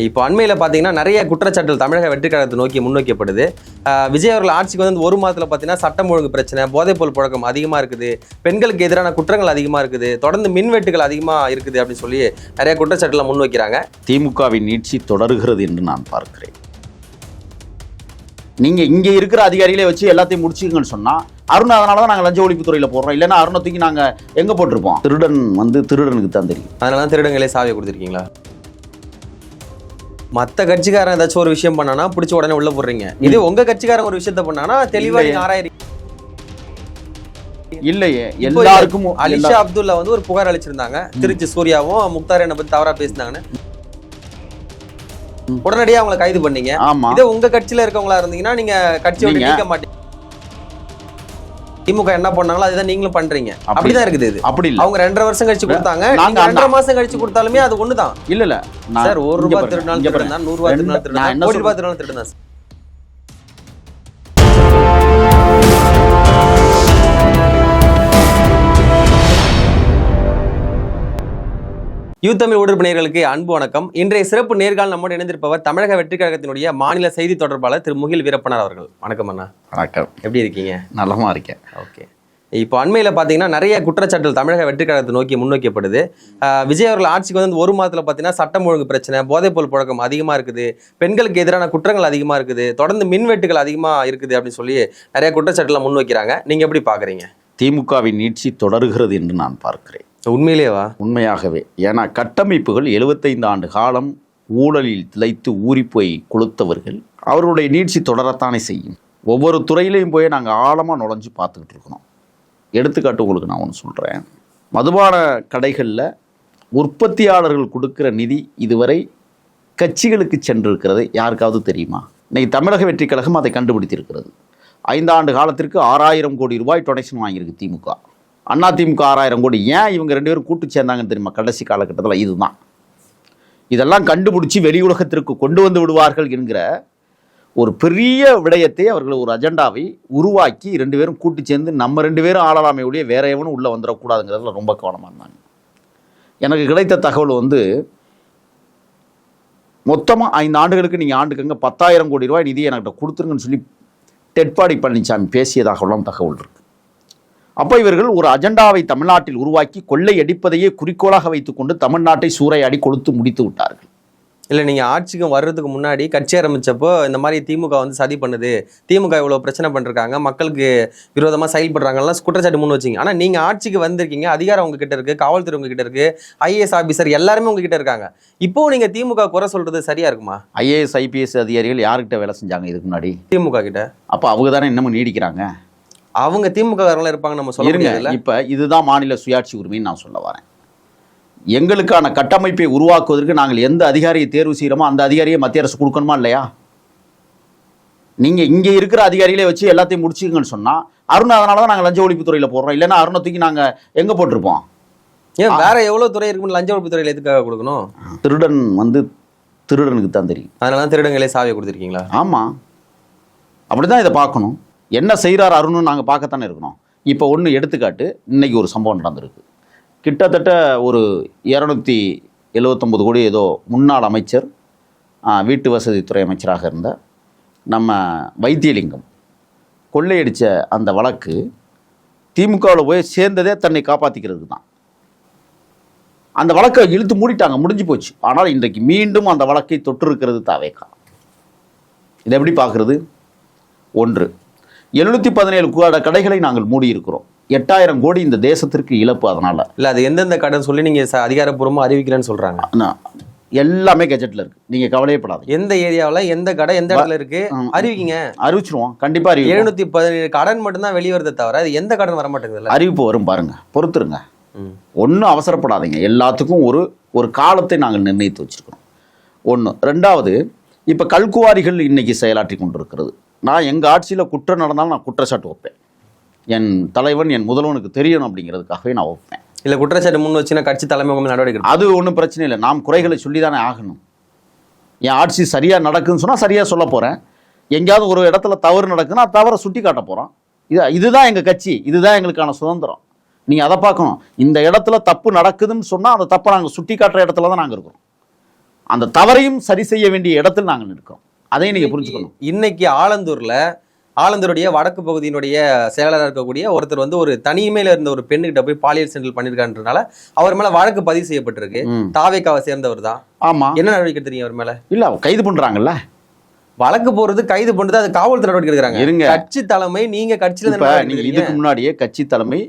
இப்போ அண்மையில் பார்த்தீங்கன்னா நிறைய குற்றச்சாட்டுகள் தமிழக வெற்றி கழகத்தை நோக்கி முன்வைக்கப்படுது. விஜய் அவர்கள் ஆட்சிக்கு வந்து ஒரு மாதத்தில் பார்த்தீங்கன்னா சட்டம் ஒழுங்கு பிரச்சனை, போதைப்பொருள் புழக்கம் அதிகமாக இருக்குது, பெண்களுக்கு எதிரான குற்றங்கள் அதிகமாக இருக்குது, தொடர்ந்து மின்வெட்டுகள் அதிகமாக இருக்குது அப்படின்னு சொல்லி நிறைய குற்றச்சாட்டுலாம் முன்வைக்கிறாங்க. திமுகவின் நீட்சி தொடர்கிறது என்று நான் பார்க்கிறேன். நீங்கள் இங்கே இருக்கிற அதிகாரிகளே வச்சு எல்லாத்தையும் முடிச்சுக்கங்கன்னு சொன்னால் அருண் அதனால தான் நாங்கள் லஞ்ச ஒழிப்புத்துறையில் போடுறோம். இல்லைன்னா அருணை தூக்கி நாங்கள் எங்கே போட்டிருப்போம்? திருடன் வந்து திருடனுக்கு தான் தெரியும். அதனால தான் திருடங்களே சாவியை கொடுத்துருக்கீங்களா? மற்ற கட்சிக்காரன் ஏதாச்சும் ஒரு விஷயம் பண்ணானா பிடிச்ச உடனே உள்ள போடுறீங்க. இது உங்க கட்சிக்காரன் ஒரு விஷயத்த பண்ணானா தெளிவா நீங்க ஆராயிறீங்க. இல்லையே, எல்லாருக்கும் அலிஷா அப்துல்லா வந்து ஒரு புகார் அளிச்சிருந்தாங்க. திருச்சி சூர்யாவும் முக்தார் என்ன பத்தி தவறா பேசினாங்கன்னு உடனடியா அவங்களை கைது பண்ணீங்க. இதே உங்க கட்சியில இருக்கவங்களா இருந்தீங்கன்னா நீங்க கட்சியோட நீக்க மாட்டீங்க. திமுக என்ன பண்ணாங்களோ அதுதான் நீங்களும் பண்றீங்க. அப்படிதான் இருக்குது. இது அப்படி இல்ல. அவங்க 2.5 வருஷம் கழிச்சு கொடுத்தாங்க, நாங்க 2.5 மாசம் கழிச்சு கொடுத்தாலுமே அது ஒண்ணுதான். இல்ல சார், 1 ரூபாய் திருடினாலும் திருடுனா, 100 ரூபாய் திருடினாலும் திருடுனா, 1 கோடி ரூபாய் திருடினாலும் திருடுனா. யூத் தமிழ் ஊடக நேயர்களுக்கு அன்பு வணக்கம். இன்றைய சிறப்பு நேர்காணல் நம்மோடு இணைந்திருப்பவர் தமிழக வெற்றி கழகத்தினுடைய மாநில செய்தி தொடர்பாளர் திரு முகில் வீரப்பனார் அவர்கள். வணக்கம் அண்ணா. வணக்கம். எப்படி இருக்கீங்க? நலமா இருக்கேன். ஓகே. இப்போ அண்மையில் பார்த்தீங்கன்னா நிறைய குற்றச்சாட்டுகள் தமிழக வெற்றி கழகத்தை நோக்கி முன்வைக்கப்படுது. விஜய் அவர்கள் ஆட்சிக்கு வந்து ஒரு மாதத்தில் பார்த்தீங்கன்னா சட்டம் ஒழுங்கு பிரச்சனை, போதைப்பொருள் புழக்கம் அதிகமாக இருக்குது, பெண்களுக்கு எதிரான குற்றங்கள் அதிகமாக இருக்குது, தொடர்ந்து மின்வெட்டுகள் அதிகமாக இருக்குது அப்படின்னு சொல்லி நிறைய குற்றச்சாட்டுலாம் முன்வைக்கிறாங்க. நீங்கள் எப்படி பார்க்குறீங்க? திமுகவின் நீட்சி தொடர்கிறது என்று நான் பார்க்கிறேன். உண்மையிலேவா? உண்மையாகவே. ஏன்னா கட்டமைப்புகள் 75 ஆண்டு காலம் ஊழலில் திளைத்து ஊறிப்போய் கொளுத்தவர்கள், அவர்களுடைய நீட்சி தொடரத்தானே செய்யும். ஒவ்வொரு துறையிலையும் போய் நாங்கள் ஆழமாக நுழைஞ்சு பார்த்துக்கிட்டு இருக்கிறோம். எடுத்துக்காட்டு உங்களுக்கு நான் ஒன்று சொல்கிறேன். மதுபான கடைகளில் உற்பத்தியாளர்கள் கொடுக்குற நிதி இதுவரை கட்சிகளுக்கு சென்றிருக்கிறது யாருக்காவது தெரியுமா? இன்னைக்கு தமிழக வெற்றி கழகம் அதை கண்டுபிடித்திருக்கிறது. 5 ஆண்டு காலத்திற்கு 6000 கோடி ரூபாய் டொனேஷன் வாங்கியிருக்கு திமுக. அண்ணா திமுக 6000 கோடி. ஏன் இவங்க 2 பேரும் கூட்டு சேர்ந்தாங்கன்னு தெரியுமா? கடைசி காலகட்டத்தில் இதுதான். இதெல்லாம் கண்டுபிடிச்சி வெளி உலகத்திற்கு கொண்டு வந்து விடுவார்கள் என்கிற ஒரு பெரிய விடயத்தை அவர்கள் ஒரு அஜெண்டாவை உருவாக்கி 2 பேரும் கூட்டு சேர்ந்து நம்ம 2 பேரும் ஆளலாமே ஒழிய வேற எவனும் உள்ளே வந்துடக்கூடாதுங்கிறதுல ரொம்ப கவனமாக இருந்தாங்க. எனக்கு கிடைத்த தகவல் வந்து மொத்தமாக 5 ஆண்டுகளுக்கு நீங்கள் ஆண்டுக்குங்க 10,000 கோடி ரூபாய் நிதியை என்கிட்ட கொடுத்துருங்கன்னு சொல்லி எடப்பாடி பழனிசாமி பேசியதாகலாம் தகவல் இருக்குது. அப்போ இவர்கள் ஒரு அஜெண்டாவை தமிழ்நாட்டில் உருவாக்கி கொள்ளை அடிப்பதையே குறிக்கோளாக வைத்துக்கொண்டு தமிழ்நாட்டை சூறையாடி கொடுத்து முடித்து விட்டார்கள். இல்லை, நீங்கள் ஆட்சிக்கு வர்றதுக்கு முன்னாடி கட்சி ஆரம்பித்தப்போ இந்த மாதிரி திமுக வந்து சதி பண்ணுது, திமுக இவ்வளோ பிரச்சனை பண்ணிருக்காங்க, மக்களுக்கு விரோதமாக செயல்படுறாங்கலாம் குற்றச்சாட்டு முன் வச்சிங்க. ஆனால் நீங்கள் ஆட்சிக்கு வந்திருக்கீங்க, அதிகாரம் உங்ககிட்ட இருக்குது, காவல்துறை உங்ககிட்ட இருக்குது, ஐஏஎஸ் ஆஃபீஸர் எல்லாருமே உங்ககிட்ட இருக்காங்க. இப்போது நீங்கள் திமுக குறை சொல்கிறது சரியாக இருக்குமா? ஐஏஎஸ் ஐபிஎஸ் அதிகாரிகள் யார்கிட்ட வேலை செஞ்சாங்க இதுக்கு முன்னாடி? திமுக கிட்ட. அப்போ அவங்க தானே இன்னமும் நீடிக்கிறாங்க. அவங்க திமுக இருப்பாங்க நம்ம சொல்லுங்க. இப்போ இதுதான் மாநில சுயாட்சி உரிமைன்னு நான் சொல்ல வரேன். எங்களுக்கான கட்டமைப்பை உருவாக்குவதற்கு நாங்கள் எந்த அதிகாரியை தேர்வு செய்கிறோமோ அந்த அதிகாரியை மத்திய அரசு கொடுக்கணுமா இல்லையா? நீங்கள் இங்கே இருக்கிற அதிகாரிகளே வச்சு எல்லாத்தையும் முடிச்சுக்கங்கன்னு சொன்னால் அருண் அதனால தான் நாங்கள் லஞ்ச ஒழிப்புத்துறையில் போடுறோம். இல்லைன்னா அருணை தூக்கி நாங்கள் எங்கே போட்டிருப்போம்? ஏன் வேற எவ்வளோ துறை இருக்குன்னு லஞ்ச ஒழிப்புத்துறையில் எதுக்காக கொடுக்கணும்? திருடன் வந்து திருடனுக்கு தான் தெரியும். அதனால தான் திருடங்களே சாவியை கொடுத்துருக்கீங்களா? ஆமாம், அப்படி தான் இதை பார்க்கணும். என்ன செய்கிறார் அருணுன்னு நாங்கள் பார்க்கத்தானே இருக்கணும். இப்போ ஒன்று எடுத்துக்காட்டு, இன்றைக்கி ஒரு சம்பவம் நடந்திருக்கு. கிட்டத்தட்ட ஒரு 279 கோடி ஏதோ முன்னாள் அமைச்சர், வீட்டு வசதித்துறை அமைச்சராக இருந்த நம்ம வைத்தியலிங்கம் கொள்ளையடித்த அந்த வழக்கு திமுகவில் போய் சேர்ந்ததே தன்னை காப்பாற்றிக்கிறது தான். அந்த வழக்கை இழுத்து மூடிட்டாங்க, முடிஞ்சு போச்சு. ஆனால் இன்றைக்கு மீண்டும் அந்த வழக்கை தொற்றிருக்கிறது தாவேகா. இதை எப்படி பார்க்குறது? ஒன்று, 717 கடைகளை நாங்கள் மூடியிருக்கிறோம். 8000 கோடி இந்த தேசத்திற்கு இழப்பு. அதனால் இல்லை, அது எந்தெந்த கடன் சொல்லி நீங்கள் அதிகாரப்பூர்வமாக அறிவிக்கிறேன்னு சொல்கிறாங்க. எல்லாமே கெஜெட்டில் இருக்குது, நீங்கள் கவலையப்படாது. எந்த ஏரியாவில் எந்த கடை எந்த இடத்துல இருக்குது அறிவிக்கிங்க. அறிவிச்சிருவோம், கண்டிப்பாக அறிவி. 717 கடன் மட்டும்தான் வெளிவரதை தவிர அது எந்த கடன் வர மாட்டேங்குது. அறிவிப்பு வரும் பாருங்க, பொறுத்துருங்க. ஒன்றும் அவசரப்படாதீங்க. எல்லாத்துக்கும் ஒரு காலத்தை நாங்கள் நிர்ணயித்து வச்சுருக்கிறோம். ஒன்று. ரெண்டாவது, இப்போ கல்குவாரிகள் இன்றைக்கி செயலாற்றி கொண்டிருக்கிறது. நான் எங்கள் ஆட்சியில் குற்றம் நடந்தாலும் நான் குற்றச்சாட்டு வைப்பேன். என் தலைவன் என் முதல்வனுக்கு தெரியணும் அப்படிங்கிறதுக்காகவே நான் வைப்பேன். இல்லை, குற்றச்சாட்டு முன் வச்சுன்னா கட்சி தலைமை நடவடிக்கை அது ஒன்றும் பிரச்சனை இல்லை. நாம் குறைகளை சொல்லி தானே ஆகணும். என் ஆட்சி சரியாக நடக்குதுன்னு சொன்னால் சரியாக சொல்ல போகிறேன். எங்கேயாவது ஒரு இடத்துல தவறு நடக்குதுன்னா தவறை சுட்டி காட்ட போகிறோம். இதுதான் எங்கள் கட்சி, இதுதான் எங்களுக்கான சுதந்திரம். நீங்கள் அதை பார்க்கணும். இந்த இடத்துல தப்பு நடக்குதுன்னு சொன்னால் அந்த தப்பை நாங்கள் சுட்டி காட்டுற இடத்துல தான் நாங்கள் இருக்கிறோம். அந்த தவறையும் சரி செய்ய வேண்டிய இடத்தில் நாங்கள் நிற்கிறோம். அதையும் நீங்க புரிஞ்சுக்கணும். இன்னைக்கு ஆலந்தூருடைய வடக்கு பகுதியினுடைய செயலாளர் இருக்கக்கூடிய ஒருத்தர் வந்து ஒரு தனிமையில இருந்த ஒரு பெண்ணுகிட்ட போய் பாலியல் சென்றல் பண்ணிருக்கான்றனால அவர் மேல வழக்கு பதிவு செய்யப்பட்டிருக்கு. தாவேக்காவை சேர்ந்தவர் தான். ஆமா, என்ன நடவடிக்கை தெரியும் அவர் மேல? இல்ல, கைது பண்றாங்கல்ல, வழக்கு போறது கைது பண்றது அது காவல்துறை நடவடிக்கை எடுக்கிறாங்க. இருங்க, கட்சி தலைமை நீங்க கட்சியில நீங்க இதுக்கு முன்னாடியே கட்சி தலைமை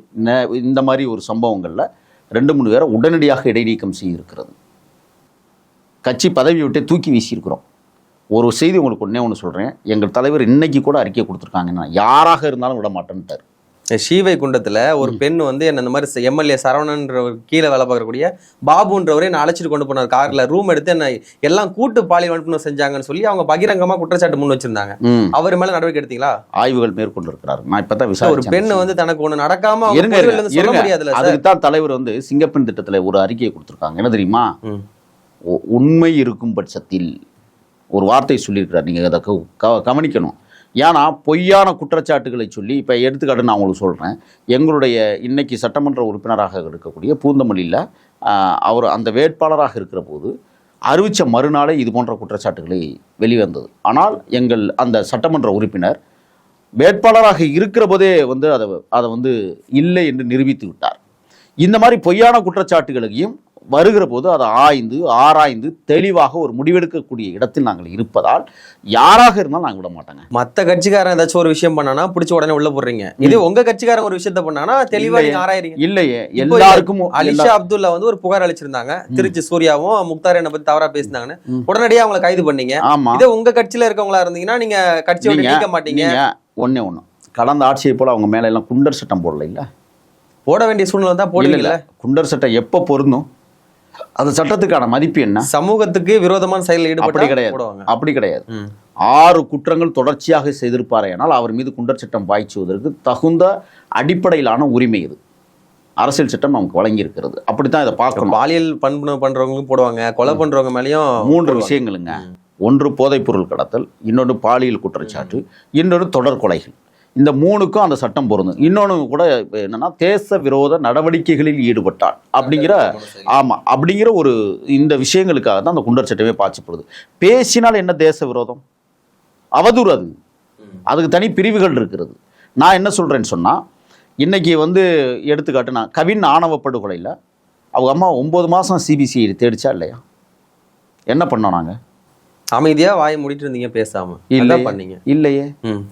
இந்த மாதிரி ஒரு சம்பவங்கள்ல 2-3 பேரை உடனடியாக இடைநீக்கம் செய்திருக்கிறது. கட்சி பதவி விட்டு தூக்கி வீசியிருக்கிறோம். ஒரு செய்தி உங்களுக்கு ஒன்று சொல்கிறேன். எங்கள் தலைவர் இன்னைக்கு கூட அறிக்கை கொடுத்துருக்காங்கன்னா யாராக இருந்தாலும் விட மாட்டேன்ட்டார். ஸ்ரீவைகுண்டத்தில் ஒரு பெண் வந்து என்ன இந்த மாதிரி எம்எல்ஏ சரவணன்ற கீழே வேலை பார்க்கக்கூடிய பாபுன்றவரே நான் அழைச்சிட்டு கொண்டு போனார் காரில், ரூம் எடுத்து என்ன எல்லாம் கூட்டு பாலியல் வன்புணர்வு செஞ்சாங்கன்னு சொல்லி அவங்க பகிரங்கமாக குற்றச்சாட்டு முன் வச்சிருந்தாங்க. அவர் மேலே நடவடிக்கை எடுத்தீங்களா? ஆய்வுகள் மேற்கொண்டு இருக்கிறார். நான் இப்போ தான் ஒரு பெண் வந்து தனக்கு ஒன்று நடக்காம சொல்ல முடியாதுல்ல. அதுக்கு தான் தலைவர் வந்து சிங்கப்பெண் திட்டத்தில் ஒரு அறிக்கையை கொடுத்துருக்காங்க. என்ன தெரியுமா? உண்மை இருக்கும் பட்சத்தில் ஒரு வார்த்தை சொல்லியிருக்கிறார். நீங்கள் அதை கவனிக்கணும். ஏன்னா பொய்யான குற்றச்சாட்டுகளை சொல்லி, இப்போ எடுத்துக்காட்டு நான் உங்களுக்கு சொல்கிறேன். எங்களுடைய இன்னைக்கு சட்டமன்ற உறுப்பினராக இருக்கக்கூடிய பூந்தமல்லியில் அவர் அந்த வேட்பாளராக இருக்கிற போது அறிவித்த மறுநாளே இது போன்ற குற்றச்சாட்டுகளை வெளிவந்தது. ஆனால் எங்கள் அந்த சட்டமன்ற உறுப்பினர் வேட்பாளராக இருக்கிற போதே வந்து அதை வந்து இல்லை என்று நிரூபித்து விட்டார். இந்த மாதிரி பொய்யான குற்றச்சாட்டுகளையும் வருகிற போது அதை ஆராய்ந்து தெளிவாக ஒரு முடிவெடுக்கக்கூடிய இடத்தில் நாங்கள் இருப்பதால் யாராக இருந்தாலும் நாங்கள் விட மாட்டாங்க. மற்ற கட்சிக்காரன் ஏதாச்சும் ஒரு விஷயம் பண்ணானா பிடிச்ச உடனே உள்ள போடுறீங்க. இது உங்க கட்சிக்காரன் ஒரு விஷயத்த பண்ணானா தெளிவா நீங்க ஆராயறீங்க. இல்லையே, எல்லாருக்கும் அலிஷா அப்துல்லா வந்து ஒரு புகார் அளிச்சிருந்தாங்க. திருச்சி சூர்யாவும் முக்தார் என்ன பத்தி தவறா பேசினாங்கன்னு உடனடியாக அவங்களை கைது பண்ணீங்க. இதே உங்க கட்சியில இருக்கவங்களா இருந்தீங்கன்னா நீங்க கட்சியோட நீக்க மாட்டீங்க. ஒண்ணு கடந்த ஆட்சியை போல அவங்க மேல எல்லாம் குண்டர் சட்டம் போடல. இல்ல, போட வேண்டிய சூழ்நிலை தான் போடல. குண்டர் சட்டம் எப்ப பொருந்தும்? அந்த சட்டத்துக்கான மதிப்பு என்ன? சமூகத்துக்கு விரோதமான செயலில் ஈடுபட்டு கிடையாது. அப்படி கிடையாது. 6 குற்றங்கள் தொடர்ச்சியாக செய்திருப்பாரையானால் அவர் மீது குண்டர் சட்டம் பாய்ச்சுவதற்கு தகுந்த அடிப்படையிலான உரிமை இது அரசியல் சட்டம் நமக்கு வழங்கி இருக்கிறது. அப்படித்தான் இதை பார்க்கணும். பாலியல் பண்புணர்வு பண்றவங்க போடுவாங்க, கொலை பண்றவங்க மேலேயும் 3 விஷயங்களுங்க. ஒன்று போதைப்பொருள் கடத்தல், இன்னொன்று பாலியல் குற்றச்சாட்டு, இன்னொன்று தொடர் கொலைகள். இந்த 3க்கும் அந்த சட்டம் பொருந்தும். இன்னொன்று கூட என்னன்னா தேச விரோத நடவடிக்கைகளில் ஈடுபட்டால் அப்படிங்கிற ஒரு இந்த விஷயங்களுக்காக தான் அந்த குண்டர் சட்டமே பாய்ச்சப்படுது. பேசினால் என்ன தேச விரோதம்? அவதூறு. அதுக்கு தனி பிரிவுகள் இருக்கிறது. நான் என்ன சொல்றேன்னு சொன்னா, இன்னைக்கு வந்து எடுத்துக்காட்டு நான் கவின் ஆணவ படுகொலையில் அவங்க அம்மா 9 மாசம் சிபிசிஐடி தேடிச்சா இல்லையா? என்ன பண்ணோம் நாங்க? அமைதியா வாயை மூடிட்டு இருந்தீங்க, பேசாம பண்ணீங்க. இல்லையே.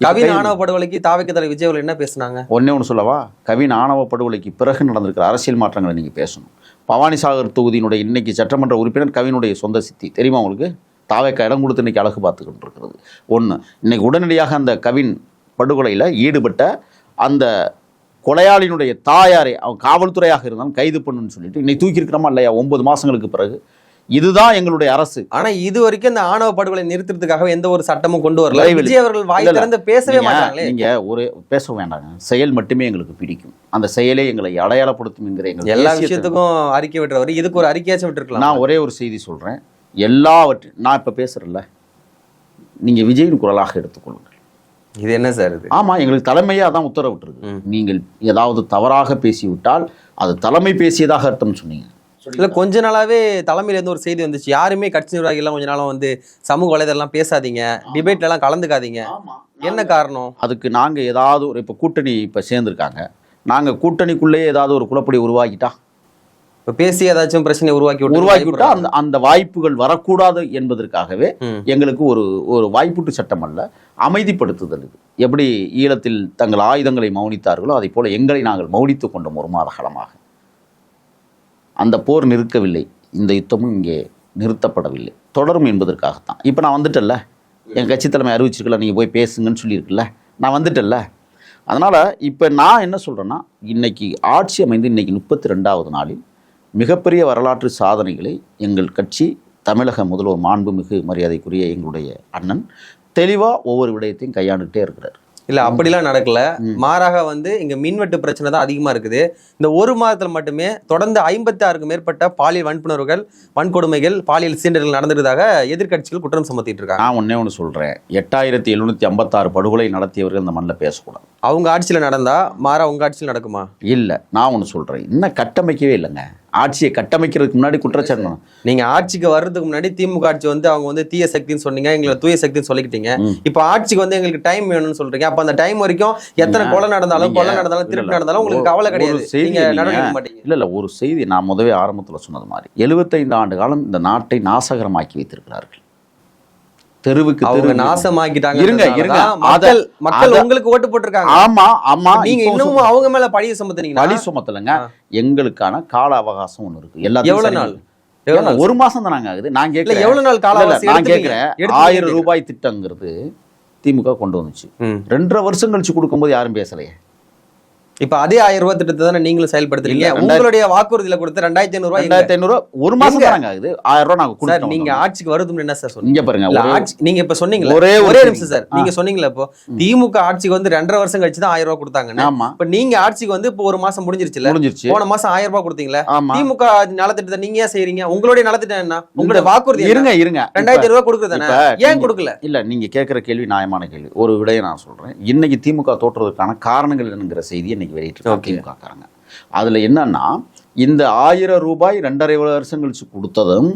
கவின் ஆணவ படுகொலைக்கு தாவேக்கா தலைவர் விஜய் அவர்கள் என்ன பேசுனாங்க? ஒண்ணு சொல்லவா? கவின் ஆணவ படுகொலைக்கு பிறகு நடந்திருக்கிற அரசியல் மாற்றங்களை நீங்க பேசணும். பவானிசாகர் தொகுதியினுடைய இன்னைக்கு சட்டமன்ற உறுப்பினர் கவினுடைய சொந்த சித்தி தெரியுமா உங்களுக்கு? தாவேக்கா இடம் கொடுத்து இன்னைக்கு அழகு பார்த்துக்கிட்டு இருக்கிறது. ஒன்று, இன்னைக்கு உடனடியாக அந்த கவின் படுகொலையில் ஈடுபட்ட அந்த கொலையாளினுடைய தாயாரை அவன் காவல்துறையாக இருந்தாலும் கைது பண்ணுன்னு சொல்லிட்டு இன்னைக்கு தூக்கி இருக்கிறோமா இல்லையா 9 மாசங்களுக்கு பிறகு? இதுதான் எங்களுடைய அரசு. ஆனா இது வரைக்கும் இந்த ஆணவ படுகொலை நிறுத்துறதுக்காக எந்த ஒரு சட்டமும் கொண்டு வரல. விஜய் அவர்கள் வாய் திறந்து பேசவே மாட்டாங்களே. நீங்க ஒரு பேச வேண்டாங்க. செயல் மட்டுமே எங்களுக்கு பிடிக்கும். அந்த செயலே எங்களை அடையாளப்படுத்தும் என்கிற எல்லா விஷயத்துக்கும் அறிக்கை விட்டுறவர் இதுக்கு ஒரு அறிக்கையாச்சும் விட்டுருக்கலாம். நான் ஒரே ஒரு செய்தி சொல்றேன். எல்லாவற்றையும் நான் இப்ப பேசுறேன்ல, நீங்க விஜயின் குரலாக எடுத்துக்கொள்ளுங்கள். இது என்ன சார் இது? ஆமா, எங்களுக்கு தலைமையே அதான் உத்தரவிட்டுருக்கு. நீங்கள் ஏதாவது தவறாக பேசிவிட்டால் அது தலைமை பேசியதாக அர்த்தம் சொன்னீங்க. இல்ல, கொஞ்ச நாளாவே தலைமையில இருந்து ஒரு செய்தி வந்துச்சு. யாருமே கட்சி நிர்வாகிகள் எல்லாம் கொஞ்ச நாளும் வந்து சமூக வலைதளம் பேசாதீங்க, டிபேட்ல எல்லாம் கலந்துக்காதீங்க. என்ன காரணம்? அதுக்கு நாங்க ஏதாவது ஒரு இப்ப கூட்டணி இப்ப சேர்ந்திருக்காங்க, நாங்க கூட்டணிக்குள்ளே ஏதாவது ஒரு குழப்படி உருவாக்கிட்டா, இப்ப பேசி ஏதாச்சும் பிரச்சனை உருவாக்கிவிட்டா அந்த வாய்ப்புகள் வரக்கூடாது என்பதற்காகவே எங்களுக்கு ஒரு வாய்ப்பூட்டு சட்டம் அல்ல, அமைதிப்படுத்துதல். இது எப்படி ஈழத்தில் தங்கள் ஆயுதங்களை மௌனித்தார்களோ அதை போல எங்களை நாங்கள் மௌனித்துக் கொண்டோம் 1 மாத காலமாக. அந்த போர் நிற்கவில்லை, இந்த யுத்தமும் இங்கே நிறுத்தப்படவில்லை, தொடரும் என்பதற்காகத்தான். இப்போ நான் வந்துட்டல்ல, என் கட்சி தலைமை அறிவிச்சிருக்கல, நீங்கள் போய் பேசுங்கன்னு சொல்லியிருக்குல்ல, நான் வந்துட்டல்ல. அதனால் இப்போ நான் என்ன சொல்கிறேன்னா, இன்னைக்கு ஆட்சி அமைந்து இன்னைக்கு 32வது நாளில் மிகப்பெரிய வரலாற்று சாதனைகளை எங்கள் கட்சி, தமிழக முதல்வர் மாண்புமிகு மரியாதைக்குரிய எங்களுடைய அண்ணன் தெளிவாக ஒவ்வொரு விடயத்தையும் கையாண்டுகிட்டே இருக்கிறார். இல்ல, அப்படிலாம் நடக்கல. மாறாக வந்து இங்க மின்வெட்டு பிரச்சனை தான் அதிகமா இருக்குது. இந்த 1 மாதத்துல மட்டுமே தொடர்ந்து 56க்கும் மேற்பட்ட பாலியல் வன்புணர்வுகள், வன்கொடுமைகள், பாலியல் சீண்டல்கள் நடந்ததாக எதிர்கட்சிகள் குற்றம் சுமத்திட்டு இருக்காங்க. நான் ஒண்ணு சொல்றேன், 8756 படுகொலை நடத்தியவர்கள் இந்த மண்ணில் பேசக்கூடாது. அவங்க ஆட்சியில் நடந்தா மாறா உங்க ஆட்சியில் நடக்குமா? இல்ல, நான் ஒன்று சொல்றேன், இன்னும் கட்டமைக்கவே இல்லைங்க. ஆட்சியை கட்டமைக்கிறதுக்கு முன்னாடி குற்றச்சாட்டு. நீங்க ஆட்சிக்கு வர்றதுக்கு முன்னாடி திமுக ஆட்சி வந்து அவங்க வந்து தீய சக்தின்னு சொன்னீங்க, எங்களை தூய சக்தின்னு சொல்லிக்கிட்டீங்க. இப்ப ஆட்சிக்கு வந்து எங்களுக்கு டைம் வேணும்னு சொல்றீங்க. அப்ப அந்த டைம் வரைக்கும் எத்தனை கொலை நடந்தாலும் திருட்டு நடந்தாலும் உங்களுக்கு கவலை கிடையாது. நீங்க நடக்க மாட்டீங்க. இல்ல ஒரு செய்தி நான் முதவே ஆரம்பத்துல சொன்னது மாதிரி 75 ஆண்டு காலம் இந்த நாட்டை நாசகரமாக்கி வைத்திருக்கிறார்கள். தெருவுக்கு அவங்க நாசமாக்கிட்டாங்க. இருங்க மக்கள் உங்களுக்கு ஓட்டு போட்டிருக்காங்க. ஆமா நீங்க இன்னும் அவங்க மேல பழிய சுமத்துறீங்க. பழி சுமத்தலங்க. எங்களுக்கான கால அவகாசம் ஒண்ணு இருக்கு. எல்லாத்தையும் எவ்வளவு நாள்? ஒரு மாசம் தான் நாங்க ஆகுது. நான் கேட்கல எவ்வளவு நாள் கால அவகாசம்? நான் கேட்கிறேன் 1000 ரூபாய் திட்டங்கிறது திமுக கொண்டு வந்துச்சு. 2.5 வருஷம் கழிச்சு கொடுக்கும்போது யாரும் பேசலையே. இப்ப அதே 1000 ரூபாய் திட்டத்தை தானே நீங்களும் செயல்படுத்துறீங்க. உங்களுடைய வாக்குறுதியில கொடுத்து 2500 ஒரு மாசம் தாங்க ஆகுது. 1000 ரூபாய் நாங்க கொடுத்தோம். நீங்க ஆட்சிக்கு வருதுன்னு என்ன சார் சொன்னீங்க? இங்க பாருங்க, நீங்க இப்ப சொன்னீங்களா, ஒரே நிமிஷம் சார், நீங்க சொன்னீங்களா இப்போ திமுக ஆட்சிக்கு வந்து 2.5 வருஷம் கழிச்சு தான் 1000 ரூபாய் கொடுத்தாங்க. இப்ப நீங்க ஆட்சிக்கு வந்து இப்போ ஒரு மாசம் முடிஞ்சிருச்சு. போன மாசம் 1000 ரூபாய் கொடுத்தீங்களா? திமுக நலத்திட்டத்தை நீங்க ஏன் செய்றீங்க? உங்களுடைய நலத்திட்டம் என்ன? உங்களுடைய வாக்குறுதி இருங்க 2500 ரூபாய் கொடுக்குறதானே, ஏன் கொடுக்கல? இல்ல நீங்க கேட்கிற கேள்வி நியாயமான கேள்வி. ஒரு விடையை நான் சொல்றேன். இன்னைக்கு திமுக தோற்றுவதற்கான காரணங்கள் என்னங்கிற செய்தியை இன்னைக்கு வெளியிட்டு அதுல என்னன்னா, இந்த 1000 ரூபாய் 2.5 வருஷம் கழிச்சு கொடுத்ததும்,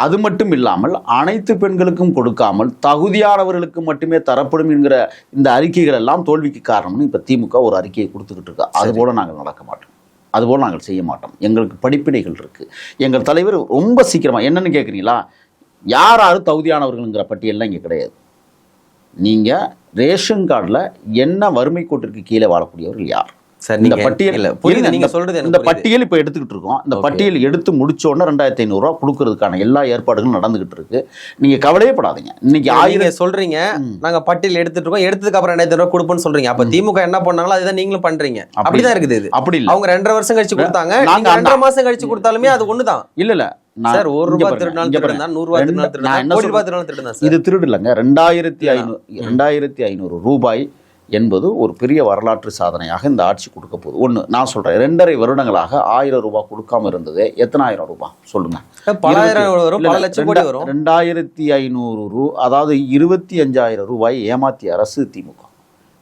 அது மட்டும் இல்லாமல் அனைத்து பெண்களுக்கும் கொடுக்காமல் தகுதியானவர்களுக்கு மட்டுமே தரப்படும் என்கிற இந்த அறிக்கைகள் எல்லாம் தோல்விக்கு காரணம்னு இப்ப திமுக ஒரு அறிக்கையை கொடுத்துக்கிட்டு இருக்கா. அது போல நாங்கள் நடக்க மாட்டோம், அதுபோல் நாங்கள் செய்ய மாட்டோம். எங்களுக்கு படிப்பினைகள் இருக்கு. எங்கள் தலைவர் ரொம்ப சீக்கிரமா என்னன்னு கேட்குறீங்களா, யார் தகுதியானவர்கள்ங்கிற பட்டியல்லாம் இங்கே கிடையாது. நீங்க ரேஷன் கார்டில் என்ன வறுமை கோட்டிற்கு கீழே வாழக்கூடியவர்கள் யார்? இந்த பட்டியல் நீங்க சொல்றது, இந்த பட்டியல் இப்ப எடுத்துக்கிட்டு இருக்கோம். இந்த பட்டியல் எடுத்து முடிச்ச உடனே 2500 ரூபாய் கொடுக்கறதுக்கான எல்லா ஏற்பாடுகளும் நடந்துகிட்டு இருக்கு. நீங்க கவலையப்படாதீங்க. இன்னைக்கு 1000 சொல்றீங்க, நாங்க பட்டியல் எடுத்துட்டு இருக்கோம், எடுத்ததுக்கு அப்புறம் 2500 ரூபாய் கொடுப்போம்னு சொல்றீங்க. அப்ப திமுக என்ன பண்ணாங்களோ அதுதான் நீங்களும் பண்றீங்க. அப்படிதான் இருக்குது. இது அப்படி இல்ல. அவங்க 2.5 வருஷம் கழிச்சு கொடுத்தாங்க, நாங்க 2.5 மாசம் கழிச்சு கொடுத்தாலுமே அது ஒண்ணுதான். இல்ல சார், 1 ரூபாய் திருநாள் திருடுனா, 100 ரூபாய் திருநாள் திருடுனா, 1 ரூபாய் திருநாள் திருடுனா இது திருடு இல்லைங்க. 2500 ரூபாய் என்பது ஒரு பெரிய வரலாற்று சாதனையாக இந்த ஆட்சி கொடுக்க போகுது. ஒன்று நான் சொல்றேன், 2.5 வருடங்களாக 1000 ரூபாய் கொடுக்காம இருந்தது எத்தனை ஆயிரம் ரூபாய் சொல்லுங்க? 2500 ரூபாய், அதாவது 25,000 ரூபாய் ஏமாத்திய அரசு திமுக.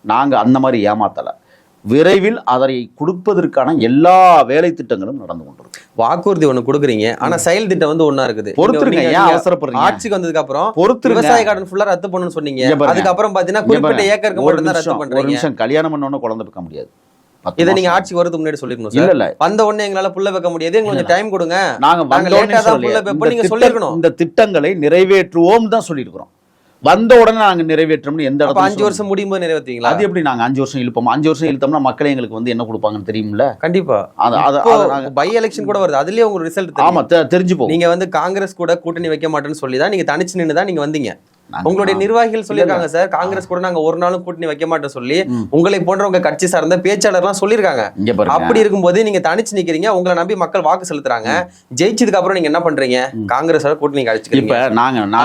நாங்க அந்த மாதிரி ஏமாத்தலை. விரைவில் அதை கொடுப்பதற்கான எல்லா வேலை திட்டங்களும் நடந்து கொண்டிருக்கு. வாக்குறுதி ஒண்ணு கொடுக்குறீங்க, ஆனா செயல் திட்டம் வந்து ஒண்ணா இருக்குது. பொறுத்துருங்க, ஏன் அவசரப்படுறீங்க? ஆட்சிக்கு வந்ததுக்கு அப்புறம் விவசாய கடன் ஃபுல்லா ரத்து பண்ணணும்னு சொன்னீங்க. அதுக்கப்புறம் பாத்தீங்கன்னா குறிப்பிட்ட ஏக்கருக்கு மட்டும் தான் ரத்து பண்றீங்க. ஒரு நிமிஷம், கல்யாணம் பண்ண உடனே குழந்தை வைக்க முடியாது. இதை நீங்க ஆட்சிக்கு வரதுக்கு முன்னாடி சொல்லிருக்கணும். இல்ல வந்த உடனே எங்களால புள்ள வைக்க முடியாது, எங்களுக்கு கொஞ்சம் டைம் கொடுங்க, நாங்க லேட்டா தான் புள்ள வைப்போம் நீங்க சொல்லிருக்கணும். இந்த திட்டங்களை நிறைவேற்றுவோம் தான் சொல்லியிருக்கிறோம். வந்த உடனே நாங்க நிறைவேற்றோம்னு எந்த இடத்துல 5 வருஷம் முடியும் போது நிறைவேற்றுவீங்களா? அது எப்படி நாங்க 5 வருஷம் இழுப்போம்? 5 வருஷம் இழுத்தோம்னா மக்கள் எங்களுக்கு வந்து என்ன கொடுப்பாங்கன்னு தெரியும்ல. கண்டிப்பா பை எலெக்ஷன் கூட வருது, அதுலயே உங்க ரிசல்ட் ஆமா தெரிஞ்சு போகும். நீங்க வந்து காங்கிரஸ் கூட கூட்டணி வைக்க மாட்டேன்னு சொல்லி தான் நீங்க தனிச்சு நின்று தான் நீங்க வந்தீங்க. உங்களுடைய நிர்வாகிகள் சொல்லியிருக்காங்க சார், காங்கிரஸ் கூட நாங்க ஒரு நாளும் கூட்டணி வைக்க மாட்டோம் சொல்லி உங்களை போன்றவங்க கட்சி சார்ந்த பேச்சாளர்லாம் சொல்லியிருக்காங்க. அப்படி இருக்கும்போது நீங்க தனிச்சு நிக்கிறீங்க, உங்களை நம்பி மக்கள் வாக்கு செலுத்துறாங்க. ஜெயிச்சதுக்கு அப்புறம் நீங்க என்ன பண்றீங்க? காங்கிரஸோட கூட்டணி அடிச்சுக்கிறீங்க,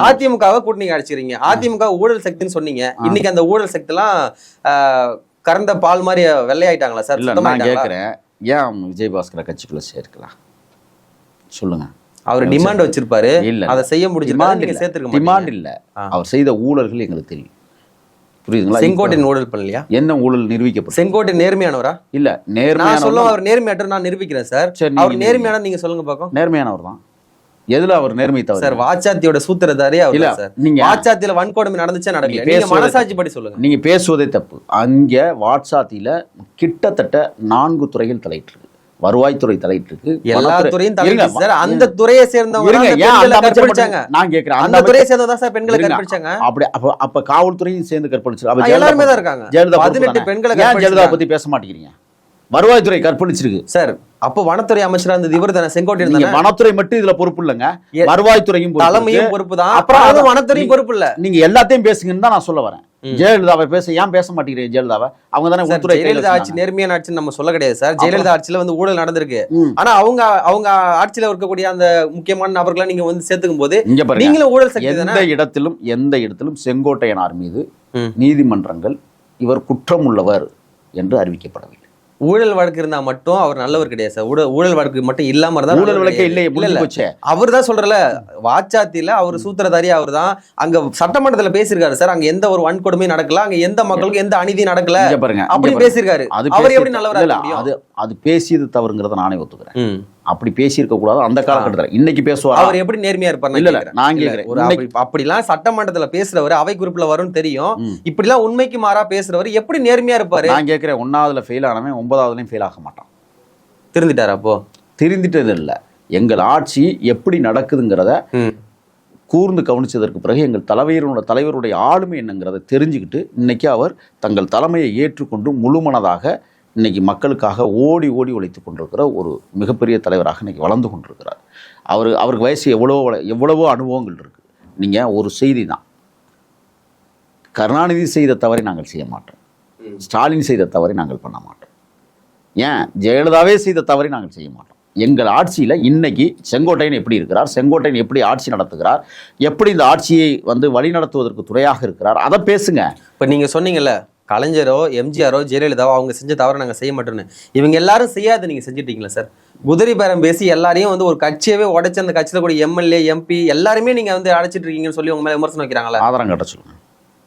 அதிமுகவை கூட்டணி அடிச்சுக்கிறீங்க. அதிமுக ஊழல் சக்தின்னு சொன்னீங்க. இன்னைக்கு அந்த ஊழல் சக்தி எல்லாம் கறந்த பால் மாதிரி வெள்ளையாயிட்டாங்களா சார்? நான் கேட்கிறேன், ஏன் விஜயபாஸ்கர கட்சிக்குள்ள சேர்க்கலாம் சொல்லுங்க? அவர் டிமாண்ட் வச்சிருப்பாரு, அதை செய்ய முடிஞ்சிருமா? நீங்க சேர்த்துக்க டிமாண்ட் இல்ல, அவர் செய்த ஊழல்கள் எங்களுக்கு தெரியும். புரியுதுங்களா? செங்கோட்டையன் ஊழல் பண்ணலையா? என்ன ஊழல் நிரூபிக்கப்படும்? செங்கோட்டை நேர்மையானவரா? இல்ல நேர்மையான சொல்லுவோம், அவர் நேர்மையற்ற நான் நிரூபிக்கிறேன் சார். அவர் நேர்மையான நீங்க சொல்லுங்க பாப்போம். நேர்மையானவர் தான். எதுல அவர் நேர்மை தவிர? சார், வாச்சாத்தியோட சூத்திரதாரி அவர் இல்ல சார். நீங்க வாச்சாத்தியில வன்கொடுமை நடந்துச்சா நடக்கல? நீங்க மனசாட்சி படி சொல்லுங்க. நீங்க பேசுவதே தப்பு. அங்க வாட்சாத்தில கிட்டத்தட்ட 4 துறைகள் தலையிட்டு இருக்கு. வருவாய்த்துறை தலையிட்டு இருக்கு, எல்லா துறையும் தலையிட்டு சார். அந்த துறையை சேர்ந்தவங்க நான் கேக்குறேன், அந்த துறையை சேர்ந்ததா சார் பெண்களை கற்பழிச்சாங்க? அப்படி அப்ப காவல்துறையும் சேர்ந்து கற்பழிச்சு எல்லாருமே தான் இருக்காங்க. 18 பெண்களை ஜெயலலிதா பத்தி பேச மாட்டேங்கிறீங்க? வருவாய்த்துறை கற்பழிச்சிருக்கு சார். அப்போ வனத்துறை அமைச்சரா இருந்தது இவர் தானே, செங்கோட்டையன். வனத்துறை மட்டும் இதுல பொறுப்பு இல்லங்க, வருவாய்த்துறையும் தலைமையும் பொறுப்பு தான். அப்புறம் வனத்துறையும் பொறுப்பு இல்ல. நீங்க எல்லாத்தையும் பேசுங்கன்னு தான் நான் சொல்ல வரேன். ஜெயலலிதாவை ஏன் பேச மாட்டேங்கிறீங்க? ஜெயலலிதாவை அவங்க தானே உள்துறை. ஜெயலலிதா ஆட்சி நேர்மையான ஆட்சி நம்ம சொல்ல கிடையாது சார். ஜெயலலிதா ஆட்சியில வந்து ஊழல் நடந்திருக்கு. ஆனா அவங்க ஆட்சியில இருக்கக்கூடிய அந்த முக்கியமான நபர்களை நீங்க வந்து சேர்த்துக்கும் போது நீங்களும் ஊழல் சக்தி தானே. எந்த இடத்திலும் செங்கோட்டையனார் மீது நீதிமன்றங்கள் இவர் குற்றம் உள்ளவர் என்று அறிவிக்கப்படவில்லை. ஊழல் வழக்கு இருந்தா மட்டும் அவர் நல்லவர் கிடையாது சார். ஊழல் வழக்கு மட்டும் இல்லாம இருந்தா ஊழல் வழக்கே இல்லையே. அவர் தான் சொல்றல, வாச்சாத்தில அவர் சூத்திரதாரி அவர் தான். அங்க சட்டமன்றத்துல பேசியிருக்காரு சார், அங்க எந்த ஒரு வன்கொடுமையும் நடக்கல, அங்க எந்த மக்களுக்கு எந்த அநீதியும் நடக்கல அப்படி பேசியிருக்காரு. அவர் எப்படி நல்லவரா? அது பேசியது தவறுங்கிறத நானே ஒத்துக்கிறேன். அப்படி பேசியிருக்க கூடாது அந்த காலகட்டத்தில். இன்னைக்கு பேசுவார் அவர் எப்படி நேர்மையா இருப்பார்? இல்ல நான் கேட்கிறேன், ஒரு அப்படிலாம் சட்டமன்றத்துல பேசுறவர், அவை குறிப்புல வரும் தெரியும், இப்படிலாம் உண்மைக்கு மாறா பேசுறவர் எப்படி நேர்மையா இருப்பாரு? நான் கேட்கிறேன், 1ஆவதுல ஃபெயில் ஆனவன் 9ஆவதுலயும் ஃபெயில் ஆக மாட்டான். திருந்திட்டார்? அப்போ திருந்திட்டது இல்லை, எங்கள் ஆட்சி எப்படி நடக்குதுங்கிறத கூர்ந்து கவனிச்சதற்கு பிறகு எங்கள் தலைவருடைய ஆளுமை என்னங்கிறத தெரிஞ்சுக்கிட்டு இன்னைக்கு அவர் தங்கள் தலைமையை ஏற்றுக்கொண்டு முழுமனதாக இன்னைக்கு மக்களுக்காக ஓடி ஓடி உழைத்து கொண்டிருக்கிற ஒரு மிகப்பெரிய தலைவராக இன்னைக்கு வளர்ந்து கொண்டிருக்கிறார். அவருக்கு வயசு எவ்வளவோ அனுபவங்கள் இருக்கு. நீங்கள் ஒரு செய்தி தான், கருணாநிதி செய்த தவறை நாங்கள் செய்ய மாட்டோம், ஸ்டாலின் செய்த தவறை நாங்கள் பண்ண மாட்டோம், ஏன் ஜெயலலிதாவே செய்த தவறை நாங்கள் செய்ய மாட்டோம். எங்கள் ஆட்சியில் இன்னைக்கு செங்கோட்டையன் எப்படி இருக்கிறார், செங்கோட்டையன் எப்படி ஆட்சி நடத்துகிறார், எப்படி இந்த ஆட்சியை வழி நடத்துவதற்கு துணையாக இருக்கிறார், அதை பேசுங்க. இப்போ நீங்கள் சொன்னீங்கல்ல, கலைஞரோ எம்ஜிஆரோ ஜெயலலிதாவோ அவங்க செஞ்ச தவிர நாங்கள் செய்ய மாட்டோம்னு, இவங்க எல்லாரும் செய்யாது நீங்கள் செஞ்சுட்டீங்களா சார்? குதிரை பேரம் பேசி எல்லாரையும் ஒரு கட்சியவே உடைச்சு அந்த கட்சியில் கூட எம்எல்ஏ எம்பி எல்லாருமே நீங்கள் அடைச்சிட்டு இருக்கீங்கன்னு சொல்லி உங்க மேலே விமர்சனம் வைக்கிறாங்களா? ஆதாரம் கட்ட சொல்லுங்க.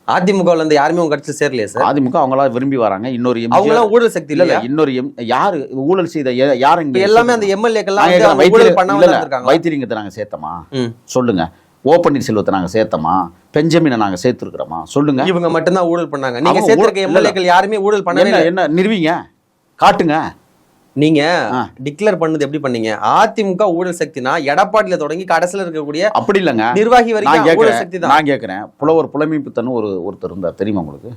அதிமுகவில் இருந்து யாருமே உங்க கட்சியில் சேரலையா சார்? அதிமுக அவங்களா விரும்பி வராங்க. இன்னொரு அவங்களாம் ஊழல் சக்தி இல்ல, இன்னொரு யாரு ஊழல் செய்த யாரு எல்லாமே அந்த எம்எல்ஏக்கெல்லாம் வைத்திலிங்கத்தை நாங்க சேர்த்தோமா சொல்லுங்க? ஓ பன்னீர்செல்வத்தை நாங்க சேர்த்தோமா? பெஞ்சமினை நாங்க சேர்த்துருக்கிறோமா சொல்லுங்க? இவங்க மட்டும்தான் ஊழல் பண்ணாங்க. நீங்க சேர்த்திருக்க எம்எல்ஏக்கள் யாருமே ஊழல் பண்ணவே என்ன நிறுவீங்க, காட்டுங்க. நீங்க டிக்ளேர் பண்ணது எப்படி பண்ணீங்க? அதிமுக ஊழல் சக்தினா எடப்பாடியில தொடங்கி கடைசியில் இருக்கக்கூடிய அப்படி இல்லைங்க, நிர்வாகி வரைக்கும் ஊழல் சக்தி தான். நான் கேட்கிறேன், புலவர் புலமைப்புத்தன் ஒருத்தர் இருந்தார், தெரியுமா உங்களுக்கு?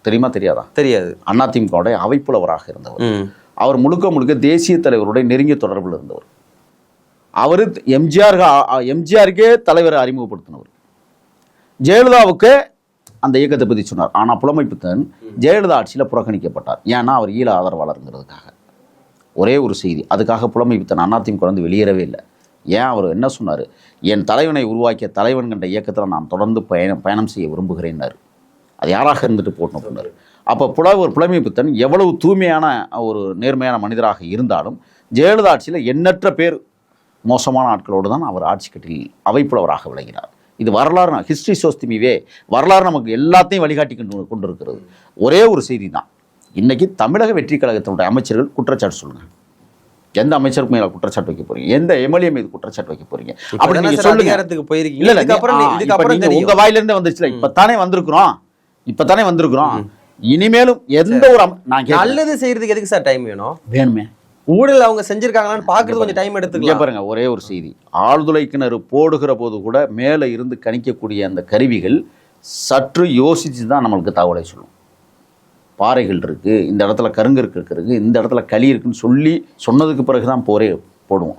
தெரியுமா தெரியாதா? தெரியாது. அதிமுகவுடைய அவைப்புலவராக இருந்தவர். அவர் முழுக்க தேசிய தலைவருடைய நெருங்கிய தொடர்பில் இருந்தவர். அவர் எம்ஜிஆருக்கே தலைவரை அறிமுகப்படுத்தினவர். ஜெயலலிதாவுக்கு அந்த இயக்கத்தை பற்றி சொன்னார். ஆனால் புலமைப்புத்தன் ஜெயலலிதா ஆட்சியில் புறக்கணிக்கப்பட்டார். ஏன்னா அவர் ஈழ ஆதரவாளருங்கிறதுக்காக. ஒரே ஒரு செய்தி, அதுக்காக புலமைப்புத்தன் அதிமுக வந்து வெளியேறவே இல்லை. ஏன் அவர் என்ன சொன்னார்? என் தலைவனை உருவாக்கிய தலைவன் கண்ட இயக்கத்தில் நான் தொடர்ந்து பயணம் செய்ய விரும்புகிறேன்னாரு. அது யாராக இருந்துட்டு போட்டோம்னாரு. அப்போ புலமைப்புத்தன் எவ்வளவு தூய்மையான ஒரு நேர்மையான மனிதராக இருந்தாலும் ஜெயலலிதா ஆட்சியில் எண்ணற்ற பேர் மோசமான ஆட்களோடு தான் அவர் ஆட்சி கட்டில் அவைப்புலவராக விளங்கினார். இது வரலாறு, ஹிஸ்ட்ரி ஷோஸ் தி வே. வரலாறு நமக்கு எல்லாத்தையும் வழிகாட்டி கொண்டு இருக்கிறது. ஒரே ஒரு செய்தி தான், இன்னைக்கு தமிழக வெற்றி கழகத்தினுடைய அமைச்சர்கள் குற்றச்சாட்டு சொல்லுங்க. எந்த அமைச்சருக்கு மேல குற்றச்சாட்டு வைக்க போறீங்க? எந்த எம்எல்ஏ மீது குற்றச்சாட்டு வைக்க போறீங்க? அப்படி நீங்க சொல்லுங்க. உங்க வாயிலிருந்தே வந்துச்சுல, இப்பதானே வந்திருக்கிறோம். இனிமேலும் எந்த ஒரு நான் நல்லது செய்யறதுக்கு எதுக்கு சார் டைம் வேணுமே? ஊழல் அவங்க செஞ்சிருக்காங்களான்னு பாக்குறது கொஞ்சம் டைம் எடுத்துக்கலாம். பாருங்க, ஒரே ஒரு செய்தி, ஆழ்துளை கிணறு போடுகிற போது கூட மேலே இருந்து கணிக்கக்கூடிய அந்த கருவிகள் சற்று யோசிச்சு தான் நம்மளுக்கு தகவலை சொல்லும். பாறைகள் இருக்கு, இந்த இடத்துல கருங்கருக்கு இருக்கு, இந்த இடத்துல களி இருக்குன்னு சொன்னதுக்கு பிறகுதான் போடுவோம்.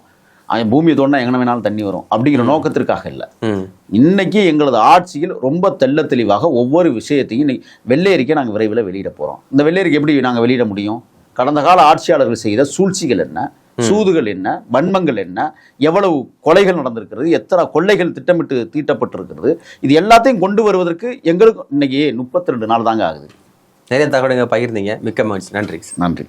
பூமியை தோண்டா எங்கே வேணாலும் தண்ணி வரும் அப்படிங்கிற நோக்கத்திற்காக இல்லை. இன்னைக்கு எங்களது ஆட்சியில் ரொம்ப தெள்ள தெளிவாக ஒவ்வொரு விஷயத்தையும் வெள்ளை அறிக்கை நாங்கள் விரைவில் வெளியிட போகிறோம். இந்த வெள்ளை அறிக்கை எப்படி நாங்கள் வெளியிட முடியும்? கடந்த கால ஆட்சியாளர்கள் செய்த சூழ்ச்சிகள் என்ன, சூதுகள் என்ன, வன்மங்கள் என்ன, எவ்வளவு கொலைகள் நடந்திருக்கிறது, எத்தனை கொள்ளைகள் திட்டமிட்டு தீட்டப்பட்டிருக்கிறது, இது எல்லாத்தையும் கொண்டு வருவதற்கு எங்களுக்கு இன்னைக்கு 32 நாள் தாங்க ஆகுது. நிறைய தகவல்கள் பகிர்ந்தீங்க, மிக்க மகிழ்ச்சி. நன்றி. நன்றி.